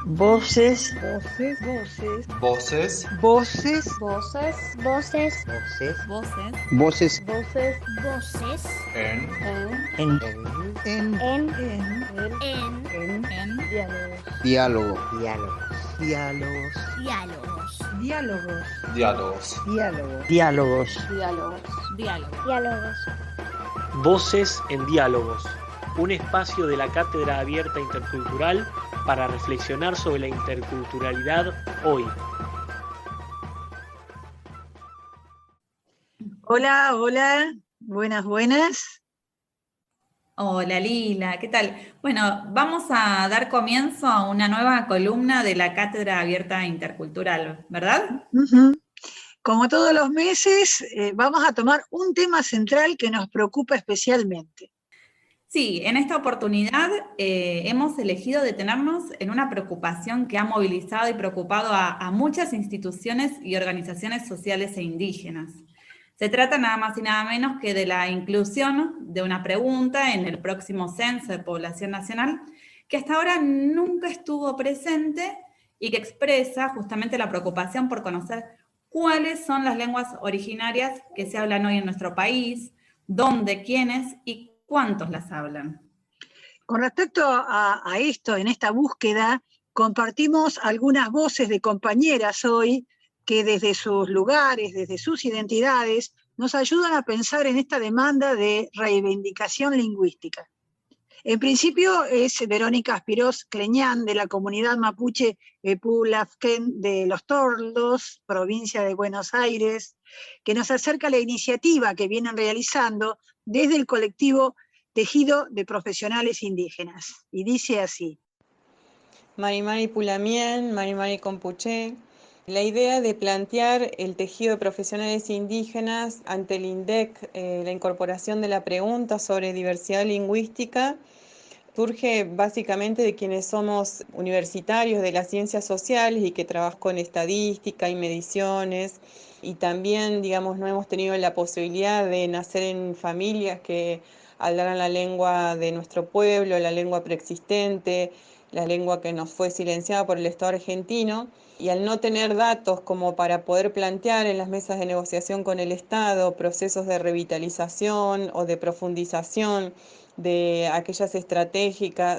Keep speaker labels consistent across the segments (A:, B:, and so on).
A: Voces,
B: Voces,
C: Voces,
A: voces,
B: voces, voces,
A: voces,
D: Voces,
A: voces
B: voces,
D: voces
C: en,
A: en,
B: en,
A: en
D: en
B: diálogos,
A: diálogo, diálogos,
D: diálogos,
B: diálogos,
C: diálogos.
B: diálogos,
A: diálogos,
B: diálogos,
D: diálogos.
B: diálogos.
E: Voces en Diálogos, un espacio de la Cátedra Abierta Intercultural para reflexionar sobre la interculturalidad hoy.
F: Hola, hola, buenas, buenas.
G: Hola Lila, ¿qué tal? Bueno, vamos a dar comienzo a una nueva columna de la Cátedra Abierta Intercultural, ¿verdad?
F: Ujú. Como todos los meses, vamos a tomar un tema central que nos preocupa especialmente.
G: Sí, en esta oportunidad hemos elegido detenernos en una preocupación que ha movilizado y preocupado a muchas instituciones y organizaciones sociales e indígenas. Se trata nada más y nada menos que de la inclusión de una pregunta en el próximo censo de población nacional que hasta ahora nunca estuvo presente y que expresa justamente la preocupación por conocer cuáles son las lenguas originarias que se hablan hoy en nuestro país, dónde, quiénes y cuántos las hablan.
F: Con respecto a esto, en esta búsqueda, compartimos algunas voces de compañeras hoy que desde sus lugares, desde sus identidades, nos ayudan a pensar en esta demanda de reivindicación lingüística. En principio es Verónica Aspirós Cleñán, de la comunidad mapuche Epulafquén de Los Tordos, provincia de Buenos Aires, que nos acerca a la iniciativa que vienen realizando desde el colectivo Tejido de Profesionales Indígenas. Y dice así.
H: Marimari Pulamien, Marimari Compuché. La idea de plantear el tejido de profesionales indígenas ante el INDEC, la incorporación de la pregunta sobre diversidad lingüística, surge básicamente de quienes somos universitarios de las ciencias sociales y que trabajan con estadística y mediciones, y también, digamos, no hemos tenido la posibilidad de nacer en familias que hablaran la lengua de nuestro pueblo, la lengua preexistente, la lengua que nos fue silenciada por el Estado argentino, y al no tener datos como para poder plantear en las mesas de negociación con el Estado procesos de revitalización o de profundización de aquellas estrategias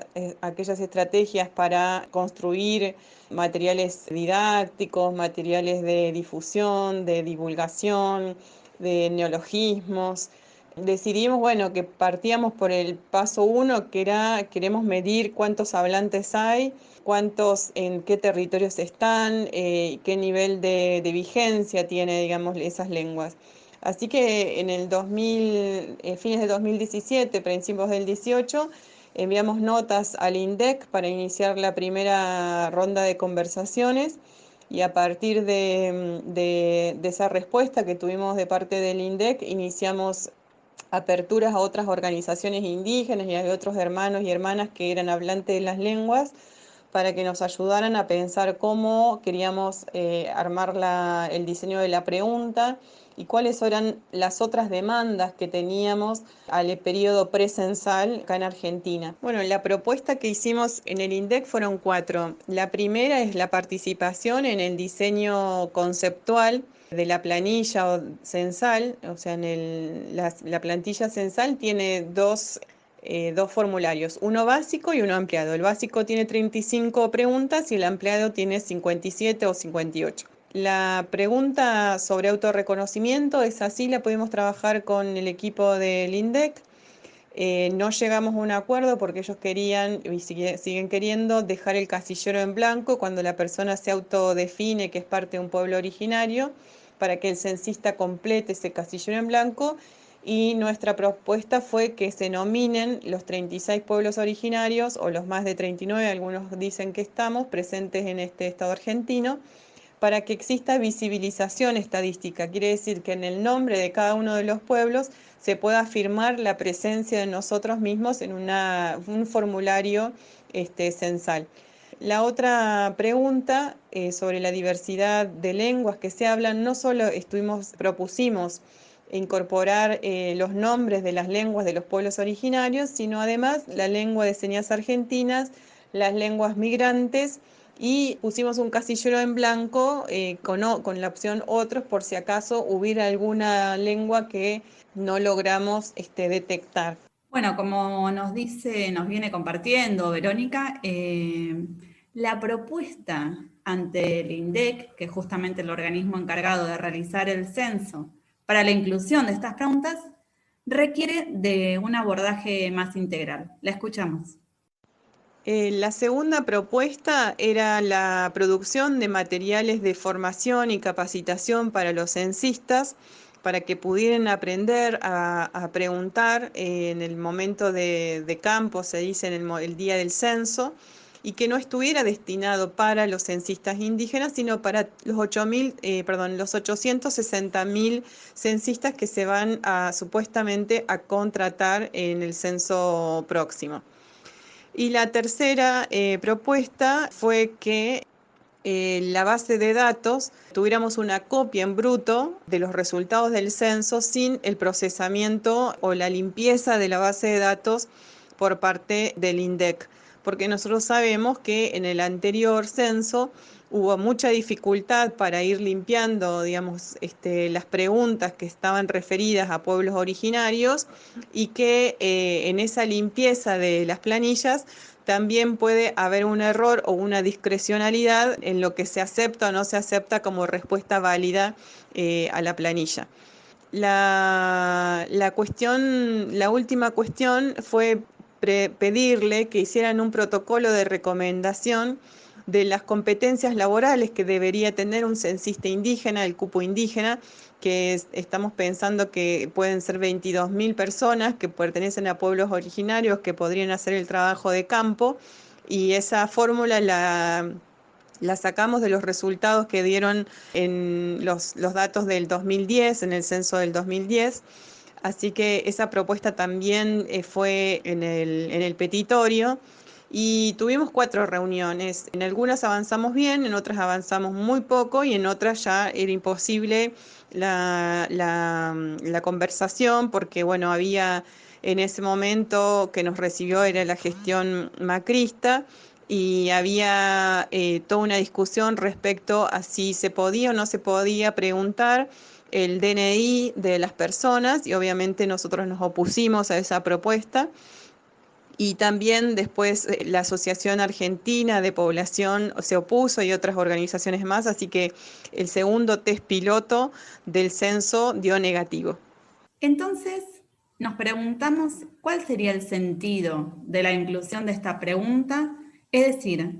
H: para construir materiales didácticos, materiales de difusión, de divulgación, de neologismos. Decidimos, bueno, que partíamos por el paso uno, que era, queremos medir cuántos hablantes hay, cuántos, en qué territorios están, qué nivel de vigencia tiene, digamos, esas lenguas. Así que en el 2000, fines de 2017, principios del 18, enviamos notas al INDEC para iniciar la primera ronda de conversaciones, y a partir de esa respuesta que tuvimos de parte del INDEC, iniciamos aperturas a otras organizaciones indígenas y a otros hermanos y hermanas que eran hablantes de las lenguas, para que nos ayudaran a pensar cómo queríamos armar el diseño de la pregunta y cuáles eran las otras demandas que teníamos al periodo precensal acá en Argentina. Bueno, la propuesta que hicimos en el INDEC fueron 4. La primera es la participación en el diseño conceptual de la planilla censal. O sea, la plantilla censal tiene dos formularios, uno básico y uno ampliado. El básico tiene 35 preguntas y el ampliado tiene 57 o 58. La pregunta sobre autorreconocimiento es así, la pudimos trabajar con el equipo del INDEC. No llegamos a un acuerdo porque ellos querían y siguen queriendo dejar el casillero en blanco cuando la persona se autodefine que es parte de un pueblo originario, para que el censista complete ese casillero en blanco. Y nuestra propuesta fue que se nominen los 36 pueblos originarios, o los más de 39, algunos dicen que estamos presentes en este estado argentino, para que exista visibilización estadística. Quiere decir que en el nombre de cada uno de los pueblos se pueda afirmar la presencia de nosotros mismos en un formulario censal. La otra pregunta sobre la diversidad de lenguas que se hablan, no solo propusimos incorporar los nombres de las lenguas de los pueblos originarios, sino además la lengua de señas argentinas, las lenguas migrantes y pusimos un casillero en blanco con la opción otros por si acaso hubiera alguna lengua que no logramos detectar.
G: Bueno, como nos viene compartiendo Verónica, la propuesta ante el INDEC, que es justamente el organismo encargado de realizar el censo para la inclusión de estas preguntas, requiere de un abordaje más integral. La escuchamos.
H: La segunda propuesta era la producción de materiales de formación y capacitación para los censistas, para que pudieran aprender a preguntar en el momento de campo, se dice en el día del censo, y que no estuviera destinado para los censistas indígenas, sino para los 860.000 censistas que se van supuestamente a contratar en el censo próximo. Y la tercera propuesta fue que la base de datos tuviéramos una copia en bruto de los resultados del censo sin el procesamiento o la limpieza de la base de datos por parte del INDEC, porque nosotros sabemos que en el anterior censo hubo mucha dificultad para ir limpiando, digamos, las preguntas que estaban referidas a pueblos originarios y que en esa limpieza de las planillas también puede haber un error o una discrecionalidad en lo que se acepta o no se acepta como respuesta válida a la planilla. La última cuestión fue pedirle que hicieran un protocolo de recomendación de las competencias laborales que debería tener un censista indígena, el cupo indígena, que estamos pensando que pueden ser 22.000 personas que pertenecen a pueblos originarios que podrían hacer el trabajo de campo, y esa fórmula la sacamos de los resultados que dieron en los datos del 2010, en el censo del 2010. Así que esa propuesta también fue en el petitorio y tuvimos 4 reuniones. En algunas avanzamos bien, en otras avanzamos muy poco y en otras ya era imposible la conversación porque, bueno, había en ese momento que nos recibió era la gestión macrista y había toda una discusión respecto a si se podía o no se podía preguntar el DNI de las personas, y obviamente nosotros nos opusimos a esa propuesta. Y también después la Asociación Argentina de Población se opuso y otras organizaciones más, así que el segundo test piloto del censo dio negativo.
G: Entonces, nos preguntamos cuál sería el sentido de la inclusión de esta pregunta, es decir,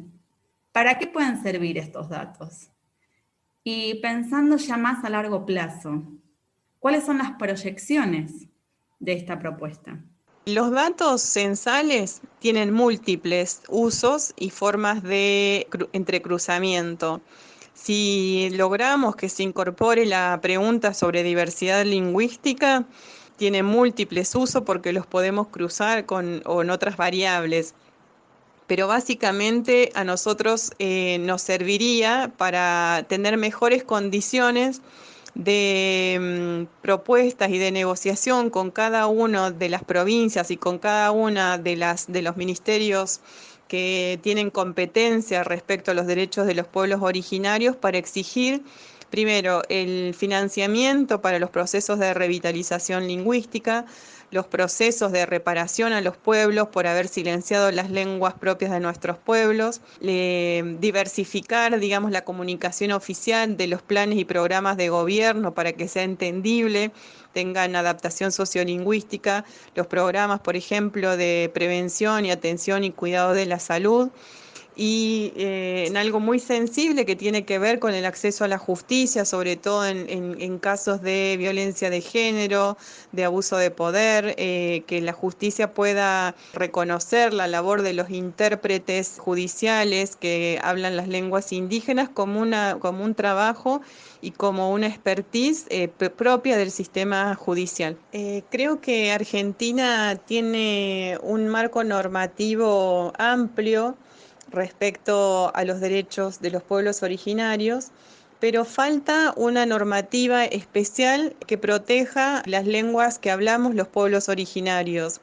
G: ¿para qué pueden servir estos datos? Y pensando ya más a largo plazo, ¿cuáles son las proyecciones de esta propuesta?
H: Los datos censales tienen múltiples usos y formas de entrecruzamiento. Si logramos que se incorpore la pregunta sobre diversidad lingüística, tiene múltiples usos porque los podemos cruzar con otras variables. Pero básicamente a nosotros nos serviría para tener mejores condiciones de propuestas y de negociación con cada una de las provincias y con cada una de los ministerios que tienen competencia respecto a los derechos de los pueblos originarios para exigir, primero, el financiamiento para los procesos de revitalización lingüística, los procesos de reparación a los pueblos por haber silenciado las lenguas propias de nuestros pueblos, diversificar, digamos, la comunicación oficial de los planes y programas de gobierno para que sea entendible, tengan adaptación sociolingüística, los programas, por ejemplo, de prevención y atención y cuidado de la salud, y en algo muy sensible que tiene que ver con el acceso a la justicia, sobre todo en casos de violencia de género, de abuso de poder, que la justicia pueda reconocer la labor de los intérpretes judiciales que hablan las lenguas indígenas como un trabajo y como una expertise propia del sistema judicial. Creo que Argentina tiene un marco normativo amplio respecto a los derechos de los pueblos originarios, pero falta una normativa especial que proteja las lenguas que hablamos los pueblos originarios.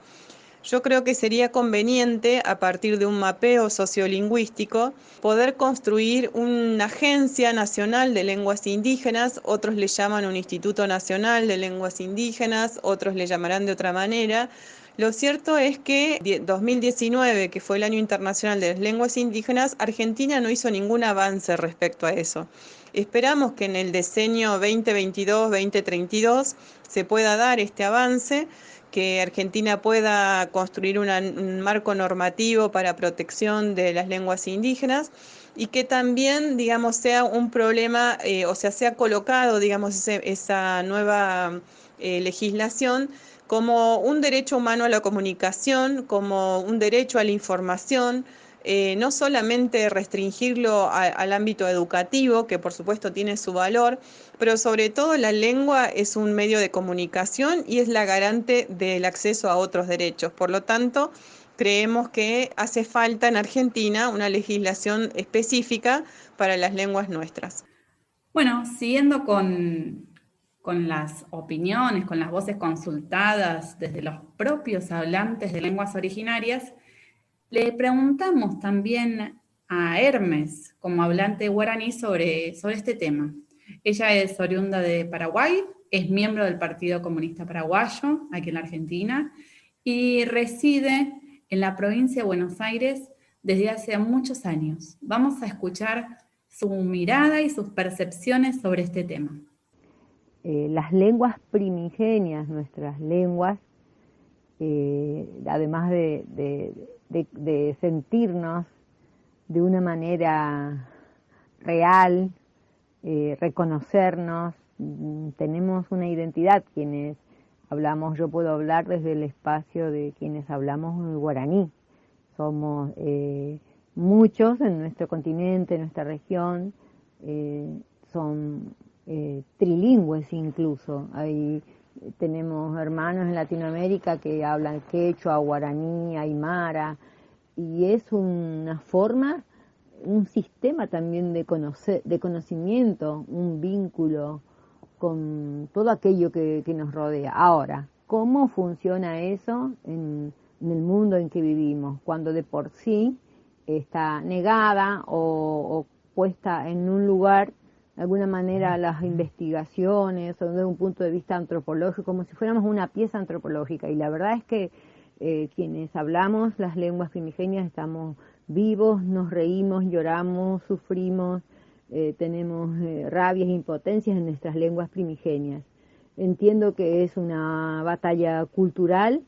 H: Yo creo que sería conveniente, a partir de un mapeo sociolingüístico, poder construir una agencia nacional de lenguas indígenas, otros le llaman un Instituto Nacional de Lenguas Indígenas, otros le llamarán de otra manera. Lo cierto es que 2019, que fue el Año Internacional de las Lenguas Indígenas, Argentina no hizo ningún avance respecto a eso. Esperamos que en el decenio 2022-2032 se pueda dar este avance, que Argentina pueda construir un marco normativo para protección de las lenguas indígenas y que también, digamos, sea un problema, o sea, sea colocado, digamos, esa nueva legislación como un derecho humano a la comunicación, como un derecho a la información, no solamente restringirlo al ámbito educativo, que por supuesto tiene su valor, pero sobre todo la lengua es un medio de comunicación y es la garante del acceso a otros derechos. Por lo tanto, creemos que hace falta en Argentina una legislación específica para las lenguas nuestras.
G: Bueno, siguiendo con las opiniones, con las voces consultadas desde los propios hablantes de lenguas originarias, le preguntamos también a Hermes, como hablante guaraní, sobre este tema. Ella es oriunda de Paraguay, es miembro del Partido Comunista Paraguayo, aquí en la Argentina, y reside en la provincia de Buenos Aires desde hace muchos años. Vamos a escuchar su mirada y sus percepciones sobre este tema.
I: Las lenguas primigenias, nuestras lenguas, además de sentirnos de una manera real, reconocernos, tenemos una identidad quienes hablamos. Yo puedo hablar desde el espacio de quienes hablamos guaraní. Somos muchos en nuestro continente, en nuestra región, son trilingües incluso. Tenemos hermanos en Latinoamérica que hablan quechua, guaraní, aymara, y es una forma, un sistema también de conocimiento, un vínculo con todo aquello que nos rodea. Ahora, ¿cómo funciona eso en el mundo en que vivimos? Cuando de por sí está negada o puesta en un lugar, de alguna manera, las investigaciones, o desde un punto de vista antropológico, como si fuéramos una pieza antropológica. Y la verdad es que quienes hablamos las lenguas primigenias estamos vivos, nos reímos, lloramos, sufrimos, tenemos rabias e impotencias en nuestras lenguas primigenias. Entiendo que es una batalla cultural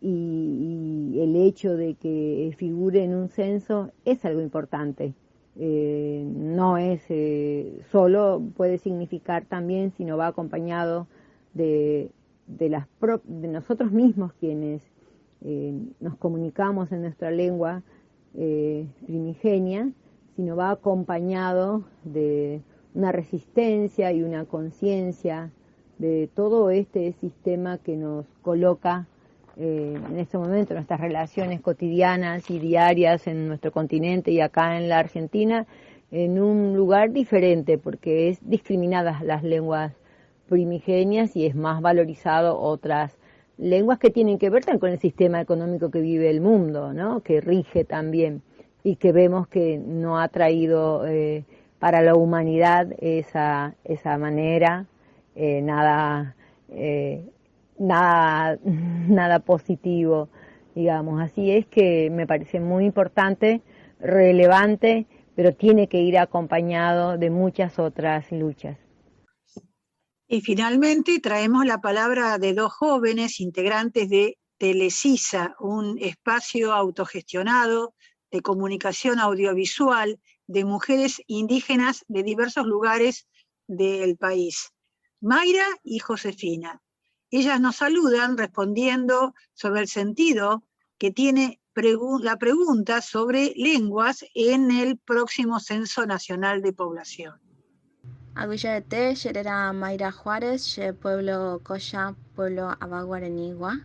I: y el hecho de que figure en un censo es algo importante. No es solo, puede significar también, sino va acompañado de nosotros mismos quienes nos comunicamos en nuestra lengua primigenia, sino va acompañado de una resistencia y una conciencia de todo este sistema que nos coloca en este momento, nuestras relaciones cotidianas y diarias en nuestro continente y acá en la Argentina, en un lugar diferente, porque es discriminadas las lenguas primigenias y es más valorizado otras lenguas que tienen que ver también con el sistema económico que vive el mundo, ¿no? Que rige también, y que vemos que no ha traído para la humanidad esa manera, nada positivo, digamos. Así es que me parece muy importante, relevante, pero tiene que ir acompañado de muchas otras luchas.
F: Y finalmente traemos la palabra de dos jóvenes integrantes de Telecisa, un espacio autogestionado de comunicación audiovisual de mujeres indígenas de diversos lugares del país, Mayra y Josefina. Ellas nos saludan respondiendo sobre el sentido que tiene la pregunta sobre lenguas en el próximo Censo Nacional de Población.
J: Aguyete, Yerera Mayra Juárez, pueblo Coya, pueblo Abá Guaranigua.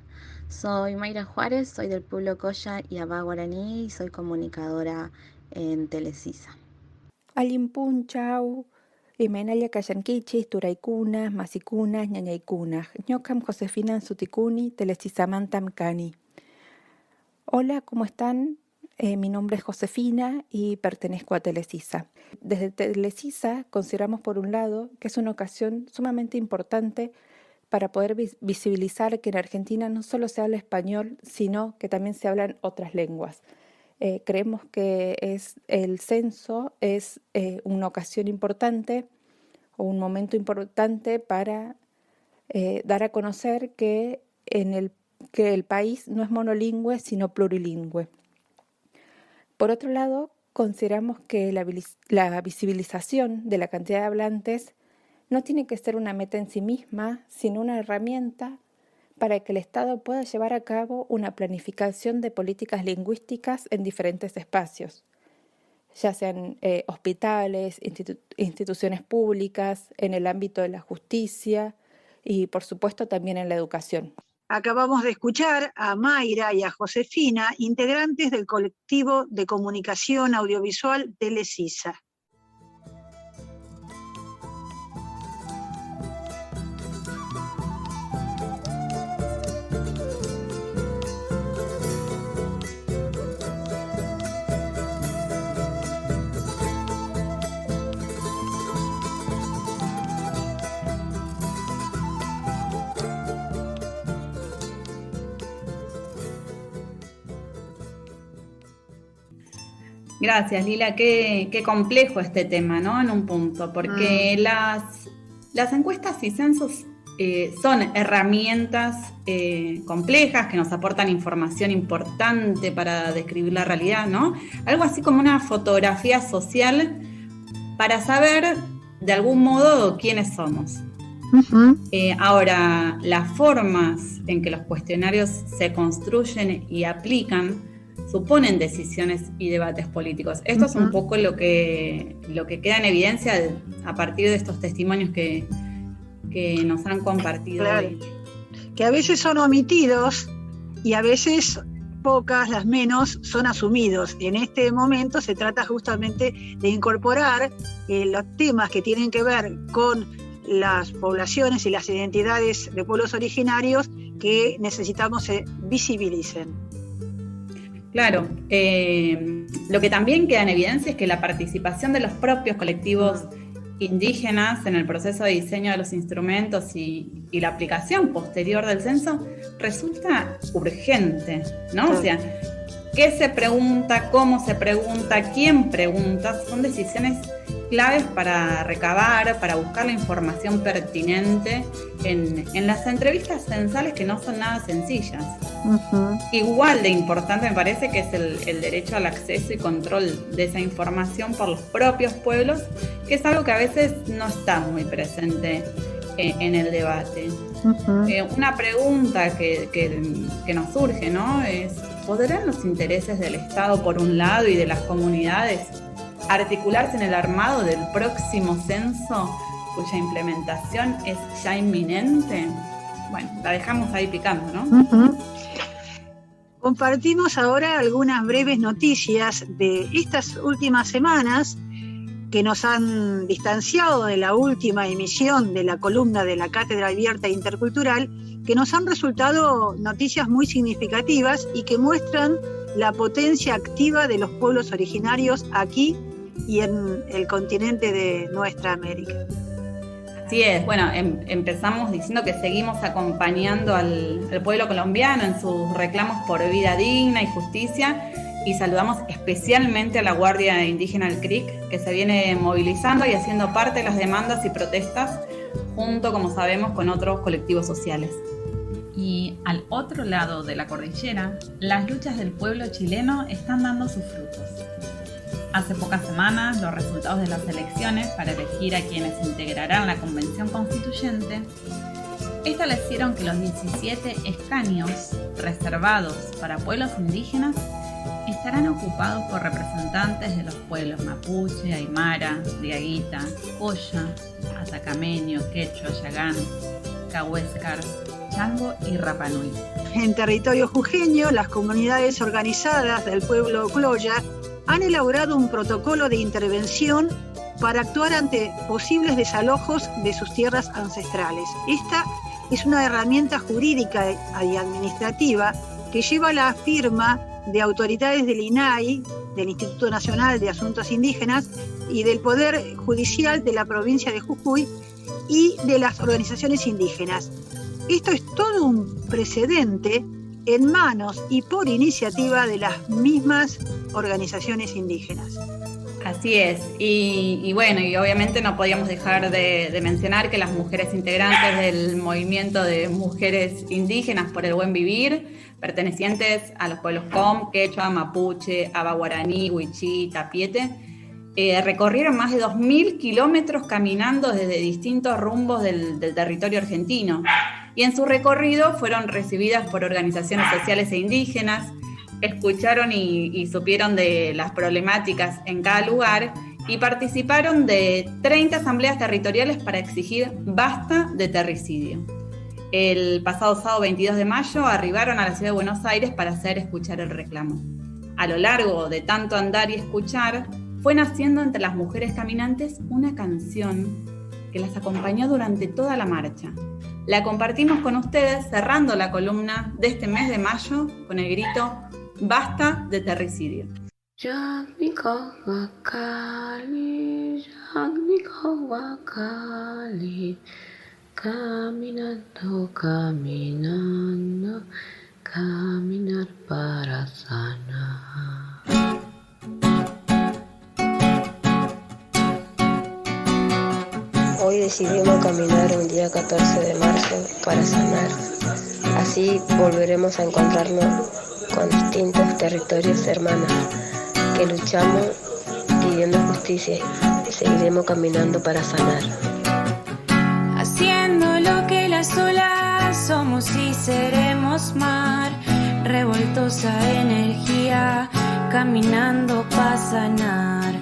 J: Soy Mayra Juárez, soy del pueblo Coya y Abá Guaraní y soy comunicadora en Telecisa.
K: Alimpun, chau. Imenaya Kayankichis, Turaykunas, Masikunas, Ñañaykunas. Ñokam Josefina Sutikuni, Telecisamantam Kani. Hola, ¿cómo están? Mi nombre es Josefina y pertenezco a Telesisa. Desde Telesisa consideramos, por un lado, que es una ocasión sumamente importante para poder visibilizar que en Argentina no solo se habla español, sino que también se hablan otras lenguas. Creemos que el censo es una ocasión importante o un momento importante para dar a conocer que el país no es monolingüe, sino plurilingüe. Por otro lado, consideramos que la visibilización de la cantidad de hablantes no tiene que ser una meta en sí misma, sino una herramienta para que el Estado pueda llevar a cabo una planificación de políticas lingüísticas en diferentes espacios, ya sean hospitales, instituciones públicas, en el ámbito de la justicia y, por supuesto, también en la educación.
F: Acabamos de escuchar a Mayra y a Josefina, integrantes del colectivo de comunicación audiovisual Telesisa.
G: Gracias, Lila. Qué complejo este tema, ¿no? En un punto, porque las encuestas y censos son herramientas complejas que nos aportan información importante para describir la realidad, ¿no? Algo así como una fotografía social para saber, de algún modo, quiénes somos. Uh-huh. Ahora, las formas en que los cuestionarios se construyen y aplican suponen decisiones y debates políticos. Esto es un poco lo que queda en evidencia a partir de estos testimonios que nos han compartido.
F: Claro. Que a veces son omitidos y a veces pocas, las menos, son asumidos. En este momento se trata justamente de incorporar los temas que tienen que ver con las poblaciones y las identidades de pueblos originarios que necesitamos se visibilicen.
G: Claro, lo que también queda en evidencia es que la participación de los propios colectivos indígenas en el proceso de diseño de los instrumentos y la aplicación posterior del censo resulta urgente, ¿no? O sea, qué se pregunta, cómo se pregunta, quién pregunta, son decisiones claves para recabar, para buscar la información pertinente en las entrevistas censales, que no son nada sencillas. Uh-huh. Igual de importante me parece que es el derecho al acceso y control de esa información por los propios pueblos, que es algo que a veces no está muy presente en el debate. Uh-huh. Una pregunta que nos surge, ¿no? Es: ¿podrán los intereses del Estado por un lado y de las comunidades articularse en el armado del próximo censo, cuya implementación es ya inminente? Bueno, la dejamos ahí picando, ¿no?
F: Uh-huh. Compartimos ahora algunas breves noticias de estas últimas semanas que nos han distanciado de la última emisión de la columna de la Cátedra Abierta Intercultural, que nos han resultado noticias muy significativas y que muestran la potencia activa de los pueblos originarios aquí y en el continente de nuestra América.
G: Así es, bueno, empezamos diciendo que seguimos acompañando al pueblo colombiano en sus reclamos por vida digna y justicia, y saludamos especialmente a la Guardia Indígena del CRIC, que se viene movilizando y haciendo parte de las demandas y protestas, junto, como sabemos, con otros colectivos sociales.
L: Y al otro lado de la cordillera, las luchas del pueblo chileno están dando sus frutos. Hace pocas semanas, los resultados de las elecciones para elegir a quienes integrarán la Convención Constituyente establecieron que los 17 escaños reservados para pueblos indígenas estarán ocupados por representantes de los pueblos mapuche, aymara, diaguita, colla, atacameño, quechua, yagán, cahuéscar, chango y rapanui.
F: En territorio jujeño, las comunidades organizadas del pueblo cloya han elaborado un protocolo de intervención para actuar ante posibles desalojos de sus tierras ancestrales. Esta es una herramienta jurídica y administrativa que lleva la firma de autoridades del INAI, del Instituto Nacional de Asuntos Indígenas, y del Poder Judicial de la provincia de Jujuy y de las organizaciones indígenas. Esto es todo un precedente en manos y por iniciativa de las mismas organizaciones indígenas.
G: Así es, y bueno, y obviamente no podíamos dejar de mencionar que las mujeres integrantes del movimiento de mujeres indígenas por el buen vivir, pertenecientes a los pueblos Com, Quechua, Mapuche, Aba Guaraní, Huichí, Tapiete, recorrieron más de 2.000 kilómetros caminando desde distintos rumbos del territorio argentino, y en su recorrido fueron recibidas por organizaciones sociales e indígenas, escucharon y supieron de las problemáticas en cada lugar y participaron de 30 asambleas territoriales para exigir basta de terricidio. El pasado sábado 22 de mayo arribaron a la ciudad de Buenos Aires para hacer escuchar el reclamo. A lo largo de tanto andar y escuchar, fue naciendo entre las mujeres caminantes una canción que las acompañó durante toda la marcha. La compartimos con ustedes cerrando la columna de este mes de mayo con el grito ¡Basta de terricidio!
M: Caminando, caminando, caminar para sanar.
N: Hoy decidimos caminar un día 14 de marzo para sanar. Así volveremos a encontrarnos con distintos territorios hermanos que luchamos pidiendo justicia y seguiremos caminando para sanar.
O: Haciendo lo que las olas somos y seremos mar, revoltosa energía, caminando para sanar.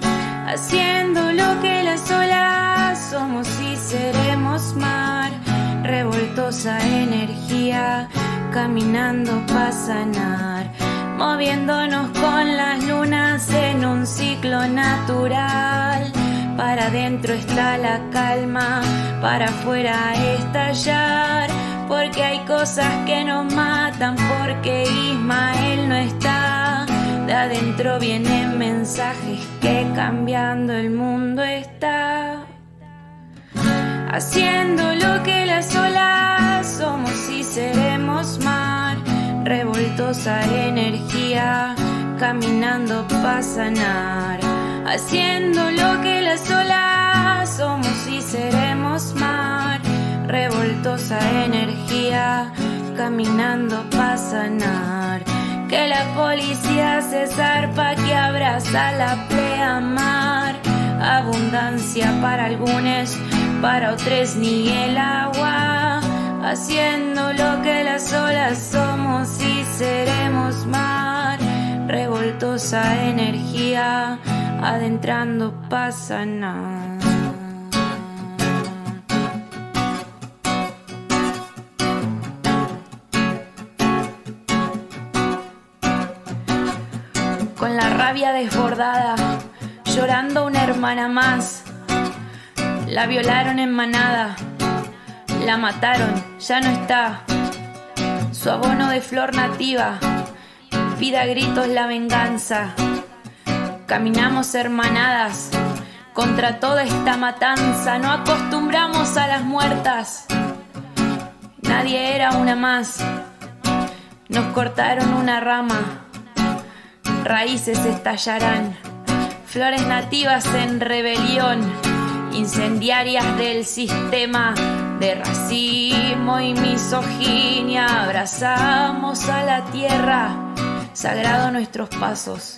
O: Haciendo lo que las olas somos y seremos mar, revoltosa energía, caminando para sanar. Moviéndonos con las lunas en un ciclo natural. Para adentro está la calma, para afuera estallar. Porque hay cosas que nos matan, porque Ismael no está. De adentro vienen mensajes que cambiando el mundo está. Haciendo lo que las olas somos y seremos mar, revoltosa energía, caminando para sanar. Haciendo lo que las olas somos y seremos mar, revoltosa energía, caminando para sanar. Que la policía se zarpa, que abraza la pleamar. Abundancia para algunos, para otros ni el agua. Haciendo lo que las olas somos y seremos mar, revoltosa energía, adentrando para sanar. Con la rabia desbordada, llorando una hermana más. La violaron en manada, la mataron, ya no está. Su abono de flor nativa pide a gritos la venganza. Caminamos hermanadas contra toda esta matanza. No acostumbramos a las muertas, nadie era una más. Nos cortaron una rama, raíces estallarán. Flores nativas en rebelión, incendiarias del sistema de racismo y misoginia. Abrazamos a la tierra, sagrado nuestros pasos,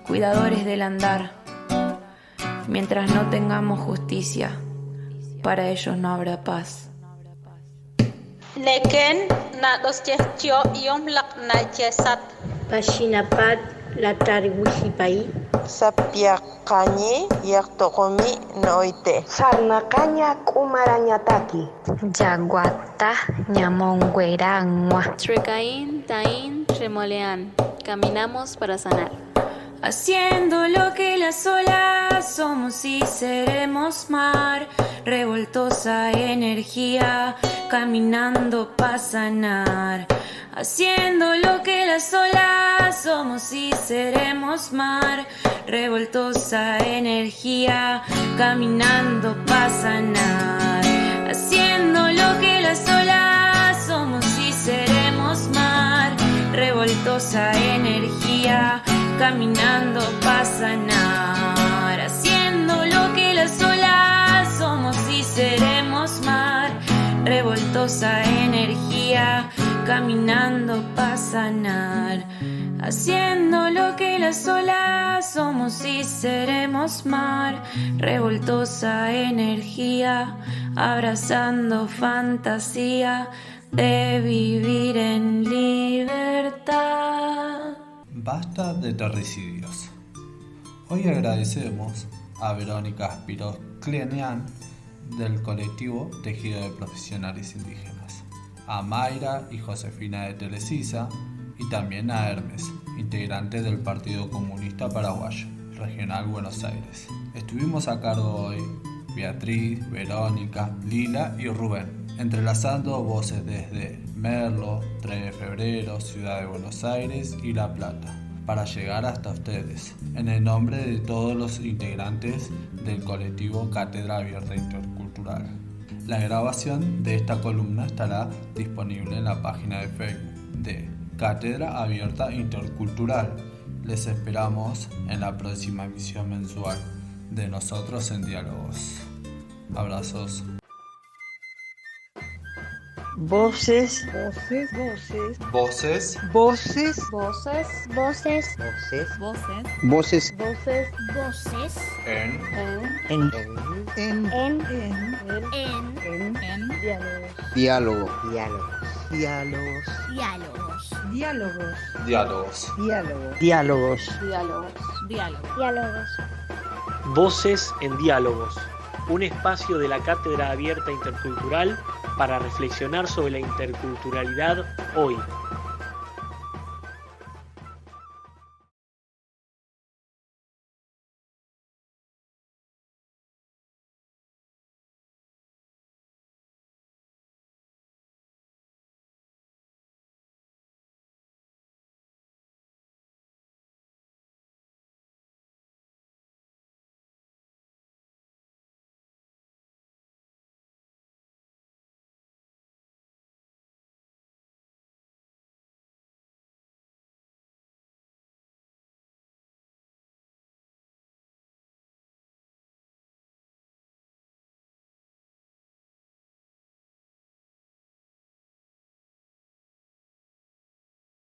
O: cuidadores del andar. Mientras no tengamos justicia, para ellos no habrá paz.
P: Neken na dos chestio yom lak na chesat.
Q: Pashinapat la tarigusipai.
R: Sapiaqañi yaqtoqumi noite.
Q: Sarnaqaña kumarañataki.
J: Yaguata ñamonguerangua. Trecaín, taín, tremoleán. Caminamos para sanar.
O: Haciendo lo que las olas somos y seremos mar, revoltosa energía, caminando para sanar, haciendo lo que las olas somos y seremos mar, revoltosa energía, caminando para sanar, haciendo lo que las olas somos y seremos mar, revoltosa energía, caminando para sanar, haciendo lo que las olas somos y seremos mar, revoltosa energía, caminando para sanar, haciendo lo que las olas somos y seremos mar, revoltosa energía, abrazando fantasía de vivir en libertad.
S: Basta de terricidios. Hoy agradecemos a Verónica Spiros-Clenian del colectivo Tejido de Profesionales Indígenas, a Mayra y Josefina de Telesisa y también a Hermes, integrante del Partido Comunista Paraguayo, Regional Buenos Aires. Estuvimos a cargo hoy Beatriz, Verónica, Lila y Rubén, entrelazando voces desde Merlo, 3 de febrero, Ciudad de Buenos Aires y La Plata, para llegar hasta ustedes, en el nombre de todos los integrantes del colectivo Cátedra Abierta Intercultural. La grabación de esta columna estará disponible en la página de Facebook de Cátedra Abierta Intercultural. Les esperamos en la próxima emisión mensual de Nosotros en Diálogos. Abrazos.
A: Voces,
C: Voces.
A: voces,
B: Voces. Voces.
A: voces,
D: Voces.
C: En
A: en
B: Diálogo.
A: diálogos,
D: Diálogos.
C: Diálogos.
A: diálogos,
D: Diálogos.
E: Voces en Diálogos, un espacio de la Cátedra Abierta Intercultural para reflexionar sobre la interculturalidad hoy.